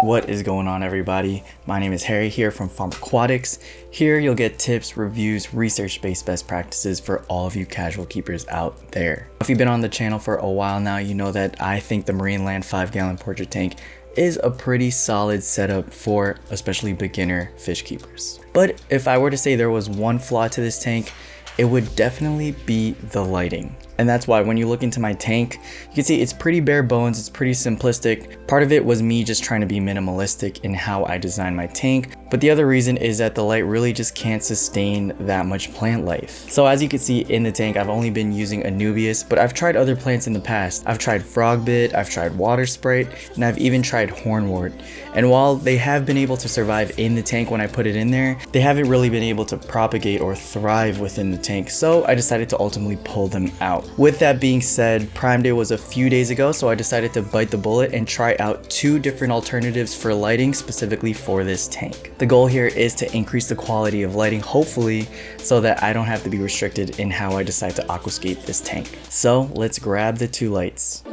What is going on, everybody? My name is Harry here from Pharmaquatics. Here you'll get tips, reviews, research-based best practices for all of you casual keepers out there. If you've been on the channel for a while now, you know that I think the MarineLand 5-gallon portrait tank is a pretty solid setup for especially beginner fish keepers. But if I were to say there was one flaw to this tank, it would definitely be the lighting. And that's why when you look into my tank, you can see it's pretty bare bones, it's pretty simplistic. Part of it was me just trying to be minimalistic in how I designed my tank, but the other reason is that the light really just can't sustain that much plant life. So as you can see in the tank, I've only been using Anubias, but I've tried other plants in the past. I've tried frogbit, I've tried water sprite, and I've even tried hornwort. And while they have been able to survive in the tank when I put it in there, they haven't really been able to propagate or thrive within the tank, so I decided to ultimately pull them out. With that being said, Prime Day was a few days ago, so I decided to bite the bullet and try out 2 different alternatives for lighting specifically for this tank. The goal here is to increase the quality of lighting, hopefully, so that I don't have to be restricted in how I decide to aquascape this tank. So let's grab the 2 lights.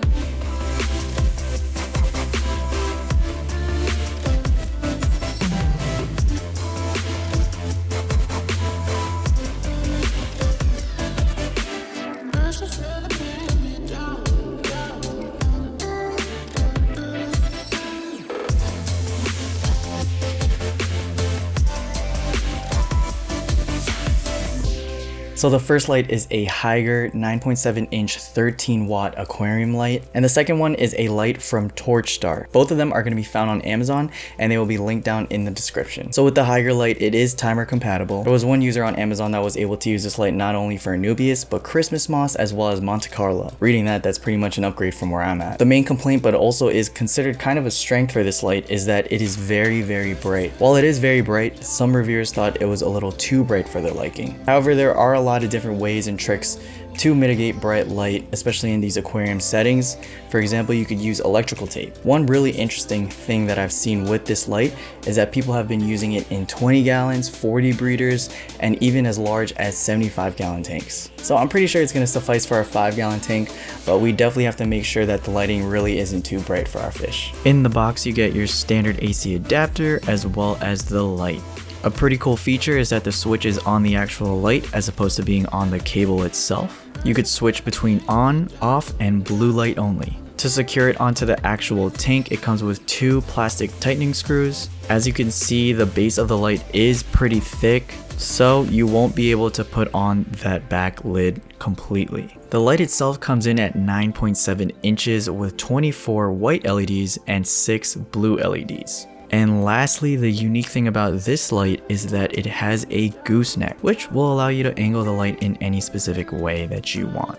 So the first light is a Hygger 9.7 inch 13 watt aquarium light, and the second one is a light from Torchstar. Both of them are going to be found on Amazon and they will be linked down in the description. So with the Hygger light, it is timer compatible. There was one user on Amazon that was able to use this light not only for Anubias but Christmas moss as well as Monte Carlo. Reading that's pretty much an upgrade from where I'm at. The main complaint, but also is considered kind of a strength for this light, is that it is very bright. While it is very bright, some reviewers thought it was a little too bright for their liking. However, there are a lot of different ways and tricks to mitigate bright light, especially in these aquarium settings. For example, you could use electrical tape. One really interesting thing that I've seen with this light is that people have been using it in 20 gallons, 40 breeders, and even as large as 75-gallon tanks. So I'm pretty sure it's going to suffice for our 5-gallon tank, but we definitely have to make sure that the lighting really isn't too bright for our fish. In the box, you get your standard AC adapter as well as the light. A pretty cool feature is that the switch is on the actual light as opposed to being on the cable itself. You could switch between on, off, and blue light only. To secure it onto the actual tank, it comes with 2 plastic tightening screws. As you can see, the base of the light is pretty thick, so you won't be able to put on that back lid completely. The light itself comes in at 9.7 inches with 24 white LEDs and 6 blue LEDs. And lastly, the unique thing about this light is that it has a gooseneck, which will allow you to angle the light in any specific way that you want.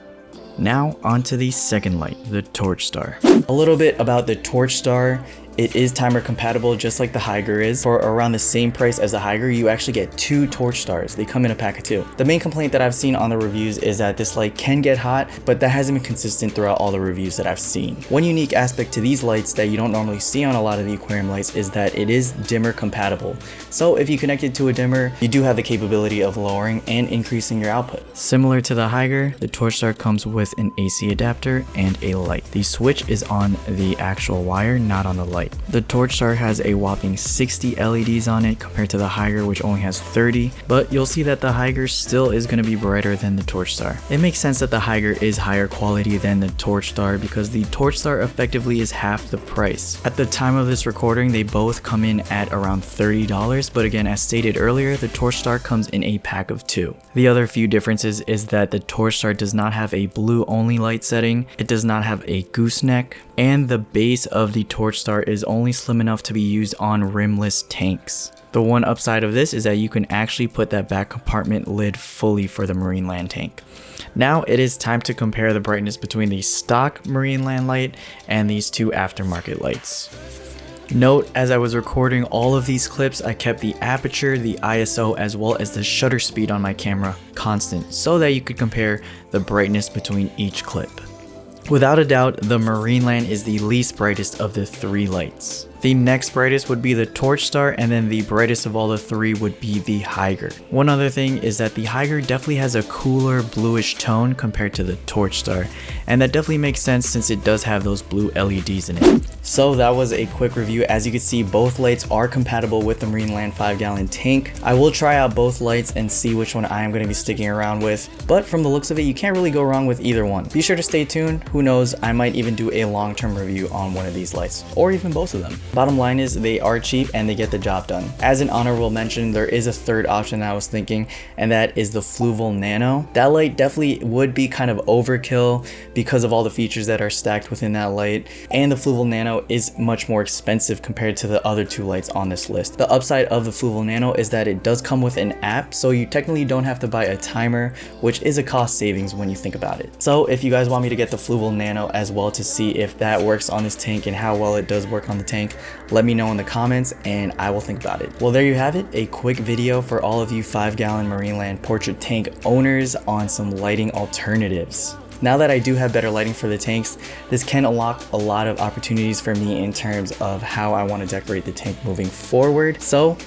Now onto the second light, the Torchstar. A little bit about the Torchstar. It is timer compatible just like the Hygger is. For around the same price as the Hygger, you actually get 2 Torchstars. They come in a pack of 2. The main complaint that I've seen on the reviews is that this light can get hot, but that hasn't been consistent throughout all the reviews that I've seen. One unique aspect to these lights that you don't normally see on a lot of the aquarium lights is that it is dimmer compatible. So if you connect it to a dimmer, you do have the capability of lowering and increasing your output. Similar to the Hygger, the Torchstar comes with an AC adapter and a light. The switch is on the actual wire, not on the light. The Torchstar has a whopping 60 LEDs on it compared to the Hygger, which only has 30, but you'll see that the Hygger still is going to be brighter than the Torchstar. It makes sense that the Hygger is higher quality than the Torchstar because the Torchstar effectively is half the price. At the time of this recording, they both come in at around $30, but again, as stated earlier, the Torchstar comes in a pack of 2. The other few differences is that the Torchstar does not have a blue only light setting, it does not have a gooseneck, and the base of the Torchstar is only slim enough to be used on rimless tanks. The one upside of this is that you can actually put that back compartment lid fully for the MarineLand tank. Now it is time to compare the brightness between the stock MarineLand light and these 2 aftermarket lights. Note, as I was recording all of these clips, I kept the aperture, the ISO, as well as the shutter speed on my camera constant so that you could compare the brightness between each clip. Without a doubt, the MarineLand is the least brightest of the 3 lights. The The next brightest would be the Torchstar, and then the brightest of all the three would be the Hygger. One other thing is that the Hygger definitely has a cooler bluish tone compared to the Torchstar, and that definitely makes sense since it does have those blue LEDs in it. So that was a quick review. As you can see, both lights are compatible with the MarineLand 5-gallon tank. I will try out both lights and see which one I am going to be sticking around with, but from the looks of it, you can't really go wrong with either one. Be sure to stay tuned. Who knows, I might even do a long-term review on one of these lights, or even both of them. Bottom line is they are cheap and they get the job done. As an honorable mention, there is a third option that I was thinking, and that is the Fluval Nano. That light definitely would be kind of overkill because of all the features that are stacked within that light, and the Fluval Nano is much more expensive compared to the other two lights on this list. The upside of the Fluval Nano is that it does come with an app, so you technically don't have to buy a timer, which is a cost savings when you think about it. So if you guys want me to get the Fluval Nano as well to see if that works on this tank and how well it does work on the tank, let me know in the comments and I will think about it. Well, there you have it, a quick video for all of you 5-gallon MarineLand portrait tank owners on some lighting alternatives. Now that I do have better lighting for the tanks, this can unlock a lot of opportunities for me in terms of how I want to decorate the tank moving forward. So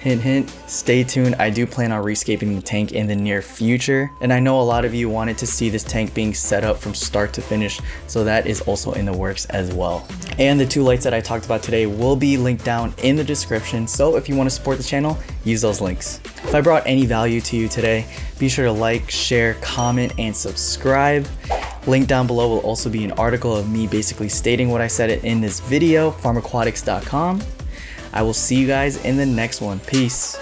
hint hint, stay tuned. I do plan on rescaping the tank in the near future, and I know a lot of you wanted to see this tank being set up from start to finish, so that is also in the works as well. And the two lights that I talked about today will be linked down in the description, so if you want to support the channel, use those links. If I brought any value to you today, be sure to like, share, comment, and subscribe. Link down below will also be an article of me basically stating what I said in this video, pharmaquatics.com. I will see you guys in the next one. Peace.